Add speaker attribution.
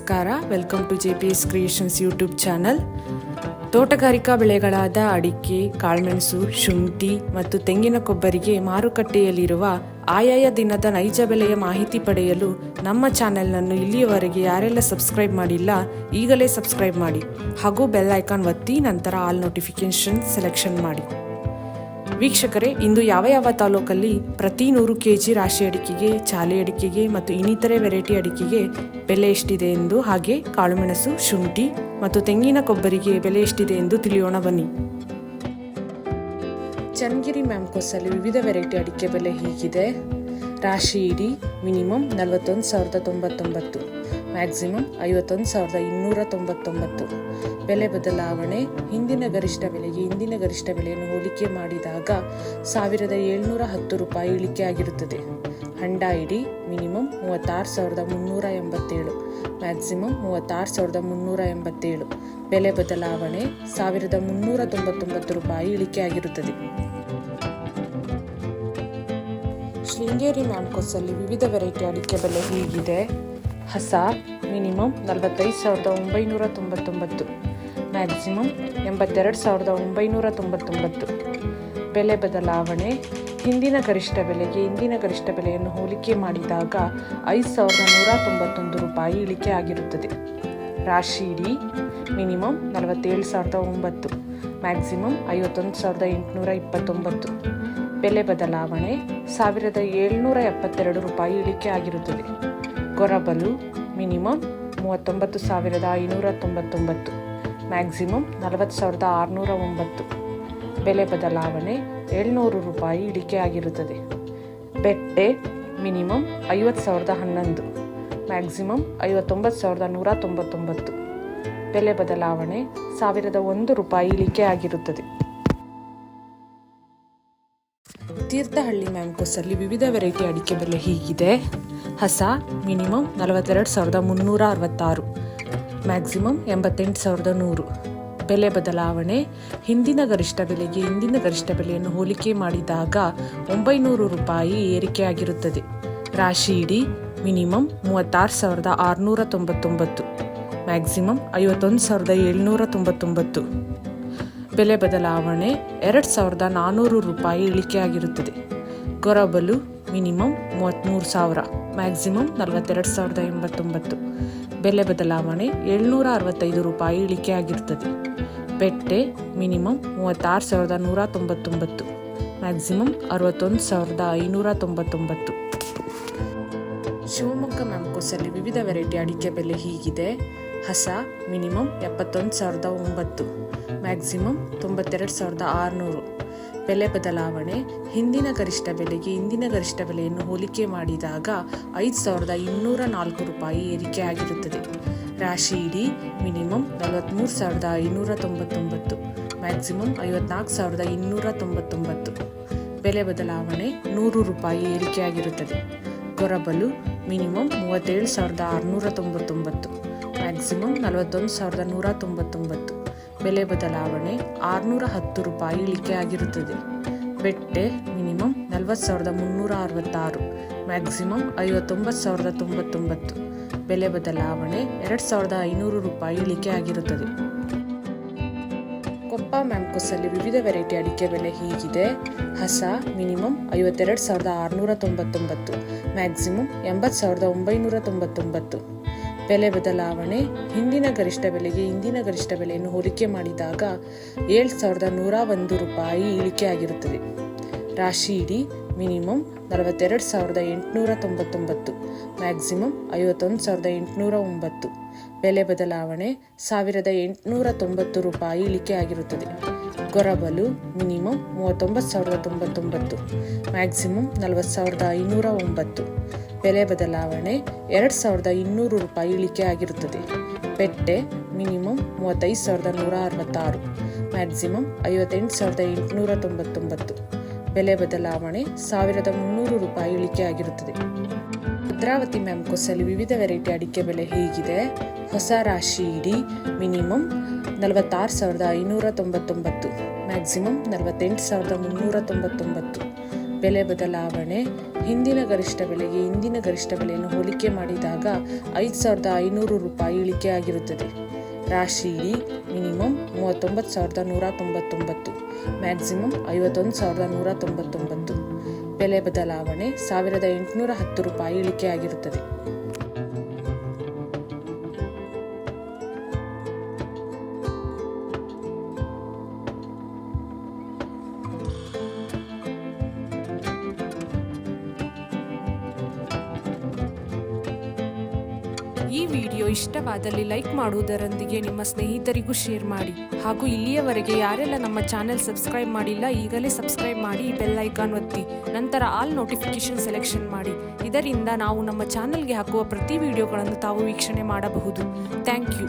Speaker 1: ನಮಸ್ಕಾರ, welcome to JPS creations YouTube channel. ತೋಟಗಾರಿಕಾ ಬೆಳೆಗಳಾದ ಅಡಿಕೆ, ಕಾಳುಮೆಣಸು, ಶುಂಠಿ ಮತ್ತು ತೆಂಗಿನ ಕೊಬ್ಬರಿಗೆ ಮಾರುಕಟ್ಟೆಯಲ್ಲಿರುವ ಆಯಾಯ ದಿನದ ನೈಜ ಬೆಲೆಯ ಮಾಹಿತಿ ಪಡೆಯಲು ನಮ್ಮ ಚಾನೆಲ್ನನ್ನು ಇಲ್ಲಿಯವರೆಗೆ ಯಾರೆಲ್ಲ ಸಬ್ಸ್ಕ್ರೈಬ್ ಮಾಡಿಲ್ಲ ಈಗಲೇ ಸಬ್ಸ್ಕ್ರೈಬ್ ಮಾಡಿ ಹಾಗೂ ಬೆಲ್ ಐಕಾನ್ ಒತ್ತಿ ನಂತರ ಆಲ್ ನೋಟಿಫಿಕೇಶನ್ ಸೆಲೆಕ್ಷನ್ ಮಾಡಿ. ವೀಕ್ಷಕರೇ, ಇಂದು ಯಾವ ತಾಲೂಕಲ್ಲಿ ಪ್ರತಿ 100 kg ರಾಶಿ ಅಡಿಕೆಗೆ, ಚಾಲೆ ಅಡಿಕೆಗೆ ಮತ್ತು ಇನ್ನಿತರೆ ವೆರೈಟಿ ಅಡಿಕೆಗೆ ಬೆಲೆ ಎಷ್ಟಿದೆ ಎಂದು, ಹಾಗೆ ಕಾಳುಮೆಣಸು, ಶುಂಠಿ ಮತ್ತು ತೆಂಗಿನ ಕೊಬ್ಬರಿಗೆ ಬೆಲೆ ಎಷ್ಟಿದೆ ಎಂದು ತಿಳಿಯೋಣ ಬನ್ನಿ. ಚನ್ನಗಿರಿ ಮ್ಯಾಂಕೋಸಲ್ಲಿ ವಿವಿಧ ವೆರೈಟಿ ಅಡಿಕೆ ಬೆಲೆ ಹೀಗಿದೆ. ರಾಶಿ ಇಡಿ ಮಿನಿಮಮ್ 41,099, ಮ್ಯಾಕ್ಸಿಮಮ್ 51,299. ಬೆಲೆ ಬದಲಾವಣೆ. ಹಿಂದಿನ ಗರಿಷ್ಠ ಬೆಲೆಗೆ ಇಂದಿನ ಗರಿಷ್ಠ ಬೆಲೆಯನ್ನು ಹೋಲಿಕೆ ಮಾಡಿದಾಗ 1,710 ರೂಪಾಯಿ ಇಳಿಕೆ ಆಗಿರುತ್ತದೆ. ಹಂಡ ಇಡಿ ಮಿನಿಮಮ್ 36,387, ಮ್ಯಾಕ್ಸಿಮಮ್ 36,387. ಬೆಲೆ ಬದಲಾವಣೆ 1,399 ರೂಪಾಯಿ ಇಳಿಕೆ ಆಗಿರುತ್ತದೆ. ಶೃಂಗೇರಿ ಮ್ಯಾಂಕೋಸಲ್ಲಿ ವಿವಿಧ ವೆರೈಟಿ ಅಡಿಕೆ ಬೆಲೆ ಹೀಗಿದೆ. ಹಸ ಮಿನಿಮಮ್ 45,999, ಮ್ಯಾಕ್ಸಿಮಮ್ 82,999. ಬೆಲೆ ಬದಲಾವಣೆ. ಹಿಂದಿನ ಗರಿಷ್ಠ ಬೆಲೆಗೆ ಇಂದಿನ ಗರಿಷ್ಠ ಬೆಲೆಯನ್ನು ಹೋಲಿಕೆ ಮಾಡಿದಾಗ 5,191 ರೂಪಾಯಿ ಇಳಿಕೆ ಆಗಿರುತ್ತದೆ. ರಾಶಿ ಇಡಿ ಮಿನಿಮಮ್ 47,009, ಮ್ಯಾಕ್ಸಿಮಮ್ 51,829. ಬೆಲೆ ಬದಲಾವಣೆ 1,772 ರೂಪಾಯಿ ಇಳಿಕೆ ಆಗಿರುತ್ತದೆ. ಗೊರಬಲು ಮಿನಿಮಮ್ 39,599, ಮ್ಯಾಕ್ಸಿಮಮ್ 40,609. ಬೆಲೆ ಬದಲಾವಣೆ 700 ರೂಪಾಯಿ ಇಳಿಕೆ ಆಗಿರುತ್ತದೆ. ಬೆಟ್ಟೆ ಮಿನಿಮಮ್ 50,011, ಮ್ಯಾಕ್ಸಿಮಮ್ 59,199. ಬೆಲೆ ಬದಲಾವಣೆ 1,001 ರೂಪಾಯಿ ಇಳಿಕೆ ಆಗಿರುತ್ತದೆ. ತೀರ್ಥಹಳ್ಳಿ ಮ್ಯಾಂಕೋಸಲ್ಲಿ ವಿವಿಧ ವೆರೈಟಿ ಅಡಿಕೆ ಬೆಲೆ ಹೀಗಿದೆ. ಹಸ ಮಿನಿಮಮ್ 42,366, ಮ್ಯಾಕ್ಸಿಮಮ್ 88,100. ಬೆಲೆ ಬದಲಾವಣೆ. ಹಿಂದಿನ ಗರಿಷ್ಠ ಬೆಲೆಗೆ ಇಂದಿನ ಗರಿಷ್ಠ ಬೆಲೆಯನ್ನು ಹೋಲಿಕೆ ಮಾಡಿದಾಗ 900 ರೂಪಾಯಿ ಏರಿಕೆಯಾಗಿರುತ್ತದೆ. ರಾಶಿ ಇಡಿ ಮಿನಿಮಮ್ 36,699, ಮ್ಯಾಕ್ಸಿಮಮ್ 51,799. ಬೆಲೆ ಬದಲಾವಣೆ 2,400 ರೂಪಾಯಿ ಇಳಿಕೆಯಾಗಿರುತ್ತದೆ. ಗೊರಬಲು ಮಿನಿಮಮ್ 33,000, ಮ್ಯಾಕ್ಸಿಮಮ್ 42,089. ಬೆಲೆ ಬದಲಾವಣೆ 765 ರೂಪಾಯಿ ಇಳಿಕೆಯಾಗಿರುತ್ತದೆ. ಬೆಟ್ಟೆ ಮಿನಿಮಮ್ 36,199, ಮ್ಯಾಕ್ಸಿಮಮ್ 61,599. ಶಿವಮೊಗ್ಗ ಮ್ಯಾಂಕೋಸಲ್ಲಿ ವಿವಿಧ ವೆರೈಟಿ ಅಡಿಕೆ ಬೆಲೆ ಹೀಗಿದೆ. ಹಸ ಮಿನಿಮಮ್ 71,009, ಮ್ಯಾಕ್ಸಿಮಮ್ 92,600. ಬೆಲೆ ಬದಲಾವಣೆ. ಹಿಂದಿನ ಗರಿಷ್ಠ ಬೆಲೆಗೆ ಇಂದಿನ ಗರಿಷ್ಠ ಬೆಲೆಯನ್ನು ಹೋಲಿಕೆ ಮಾಡಿದಾಗ 5,204 ರೂಪಾಯಿ ಏರಿಕೆ ಆಗಿರುತ್ತದೆ. ರಾಶಿ ಇಡಿ ಮಿನಿಮಮ್ 43,599, ಮ್ಯಾಕ್ಸಿಮಮ್ 54,299. ಬೆಲೆ ಬದಲಾವಣೆ 100 ರೂಪಾಯಿ ಏರಿಕೆಯಾಗಿರುತ್ತದೆ. ಗೊರಬಲು ಮಿನಿಮಮ್ 37,699, ಮ್ಯಾಕ್ಸಿಮಮ್ 41,199. ಬೆಲೆ ಬದಲಾವಣೆ 610 ರೂಪಾಯಿ ಇಳಿಕೆ ಆಗಿರುತ್ತದೆ. ಬೆಟ್ಟೆ ಮಿನಿಮಮ್ 40,366, ಮ್ಯಾಕ್ಸಿಮಮ್ 59,099. ಬೆಲೆ ಬದಲಾವಣೆ 2,500 ರೂಪಾಯಿ ಇಳಿಕೆ ಆಗಿರುತ್ತದೆ. ಕೊಪ್ಪ ಮ್ಯಾಂಕೋಸಲ್ಲಿ ವಿವಿಧ ವೆರೈಟಿ ಅಡಿಕೆ ಬೆಲೆ ಹೀಗಿದೆ. ಹಸ ಮಿನಿಮಮ್ 52,699, ಮ್ಯಾಕ್ಸಿಮಮ್ 80,999. ಬೆಲೆ ಬದಲಾವಣೆ. ಹಿಂದಿನ ಗರಿಷ್ಠ ಬೆಲೆಗೆ ಇಂದಿನ ಗರಿಷ್ಠ ಬೆಲೆಯನ್ನು ಹೋಲಿಕೆ ಮಾಡಿದಾಗ 7,101 ರೂಪಾಯಿ ಇಳಿಕೆ ಆಗಿರುತ್ತದೆ. ರಾಶಿ ಇಡಿ ಮಿನಿಮಮ್ 42,899, ಮ್ಯಾಕ್ಸಿಮಮ್ 51,809. ಬೆಲೆ ಬದಲಾವಣೆ 1,890 ರೂಪಾಯಿ ಇಳಿಕೆ ಆಗಿರುತ್ತದೆ. ಗೊರಬಲು ಮಿನಿಮಮ್ 39,099, ಮ್ಯಾಕ್ಸಿಮಮ್ 40,509. ಬೆಲೆ ಬದಲಾವಣೆ 2,200 ರೂಪಾಯಿ ಇಳಿಕೆ ಆಗಿರುತ್ತದೆ. ಬೆಟ್ಟೆ ಮಿನಿಮಮ್ 35,166, ಮ್ಯಾಕ್ಸಿಮಮ್ 58,899. ಬೆಲೆ ಬದಲಾವಣೆ 1,300 ರೂಪಾಯಿ ಇಳಿಕೆ ಆಗಿರುತ್ತದೆ. ಭದ್ರಾವತಿ ಮ್ಯಾಂಕೋಸಲ್ಲಿ ವಿವಿಧ ವೆರೈಟಿ ಅಡಿಕೆ ಬೆಲೆ ಹೀಗಿದೆ. ಹೊಸ ರಾಶಿ ಇಡಿ ಮಿನಿಮಮ್ 46,599, ಮ್ಯಾಕ್ಸಿಮಮ್ 48,399. ಬೆಲೆ ಬದಲಾವಣೆ. ಹಿಂದಿನ ಗರಿಷ್ಠ ಬೆಲೆಗೆ ಇಂದಿನ ಗರಿಷ್ಠ ಬೆಲೆಯನ್ನು ಹೋಲಿಕೆ ಮಾಡಿದಾಗ 5,500 ರೂಪಾಯಿ ಇಳಿಕೆಯಾಗಿರುತ್ತದೆ. ರಾಶಿ ಇಡಿ ಮಿನಿಮಮ್ 39,199, ಮ್ಯಾಕ್ಸಿಮಮ್ 51,199. ಬೆಲೆ ಬದಲಾವಣೆ 1,810 ರೂಪಾಯಿ ಇಳಿಕೆಯಾಗಿರುತ್ತದೆ. ಈ ವಿಡಿಯೋ ಇಷ್ಟವಾದಲ್ಲಿ ಲೈಕ್ ಮಾಡುವುದರೊಂದಿಗೆ ನಿಮ್ಮ ಸ್ನೇಹಿತರಿಗೂ ಶೇರ್ ಮಾಡಿ. ಹಾಗೂ ಇಲ್ಲಿಯವರೆಗೆ ಯಾರೆಲ್ಲ ನಮ್ಮ ಚಾನೆಲ್ ಸಬ್ಸ್ಕ್ರೈಬ್ ಮಾಡಿಲ್ಲ ಈಗಲೇ ಸಬ್ಸ್ಕ್ರೈಬ್ ಮಾಡಿ, ಬೆಲ್ ಐಕಾನ್ ಒತ್ತಿ, ನಂತರ ಆಲ್ ನೋಟಿಫಿಕೇಶನ್ ಸೆಲೆಕ್ಷನ್ ಮಾಡಿ. ಇದರಿಂದ ನಾವು ನಮ್ಮ ಚಾನೆಲ್ಗೆ ಹಾಕುವ ಪ್ರತಿ ವಿಡಿಯೋಗಳನ್ನು ತಾವು ವೀಕ್ಷಣೆ ಮಾಡಬಹುದು. Thank you.